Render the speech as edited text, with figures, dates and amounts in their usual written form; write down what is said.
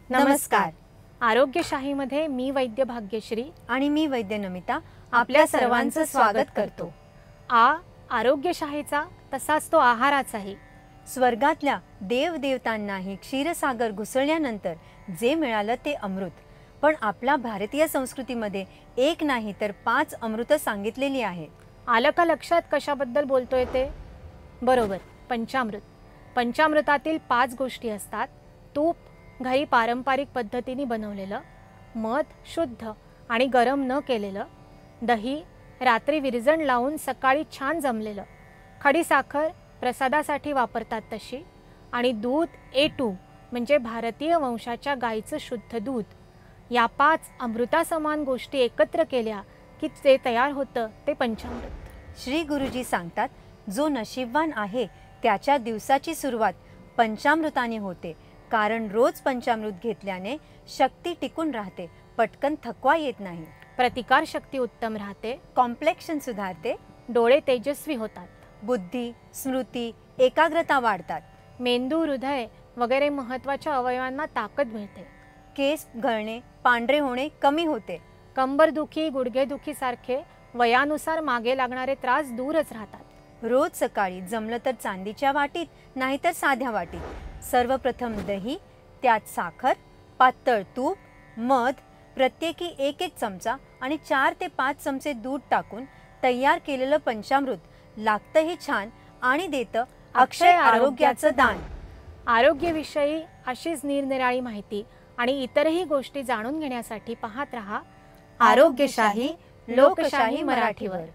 नमस्कार. आरोग्यशाहीमध्ये मी वैद्य भाग्यश्री आणि मी वैद्य नमिता आपल्या सर्वांचं स्वागत करतो. आरोग्यशाहीचा तसाच तो आहाराचाही. स्वर्गातल्या देवदेवतांनाही क्षीरसागर घुसळल्यानंतर जे मिळालं ते अमृत. पण आपल्या भारतीय संस्कृतीमध्ये एक नाही तर 5 अमृत सांगितलेली आहेत. आलं का लक्षात कशाबद्दल बोलतोय ते? बरोबर, पंचामृत. पंचामृतातील 5 गोष्टी असतात. तूप घरी पारंपरिक पद्धतीने बनवलेलं, मध शुद्ध आणि गरम न केलेलं, दही रात्री विरजण लावून सकाळी छान जमलेलं, खडीसाखर प्रसादासाठी वापरतात तशी, आणि दूध A2 म्हणजे भारतीय वंशाच्या गाईचं शुद्ध दूध. या 5 अमृतासमान गोष्टी एकत्र केल्या की जे तयार होतं ते पंचामृत. श्री गुरुजी सांगतात, जो नशीबवान आहे त्याच्या दिवसाची सुरुवात पंचामृताने होते. कारण रोज पंचामृत घेतल्याने शक्ती टिकून राहते, पटकन थकवा येत नाही, प्रतिकार शक्ती उत्तम राहते, कॉम्प्लेक्शन सुधारते, डोळे तेजस्वी होतात, बुद्धी स्मृती एकाग्रता वाढतात, मेंदू हृदय वगैरे महत्त्वाच्या अवयवांना ताकद मिळते, केस गळणे पांढरे होणे कमी होते, कंबरदुखी गुडघेदुखी सारखे वयानुसार मागे लागणारे त्रास दूरच राहतात. रोज सकाळी जमलं तर चांदीच्या वाटीत नाहीतर साध्या वाटीत सर्वप्रथम दही, त्यात साखर, पातळ तूप, मध प्रत्येकी 1-1 चमचा आणि 4 ते 5 चमचे दूध टाकून तयार केलेलं पंचामृत लागतंही छान आणि देतं अक्षय आरोग्याचं दान. आरोग्यविषयी अशीच निरनिराळी माहिती आणि इतरही गोष्टी जाणून घेण्यासाठी पाहत रहा आरोग्यशाही लोकशाही मराठीवर.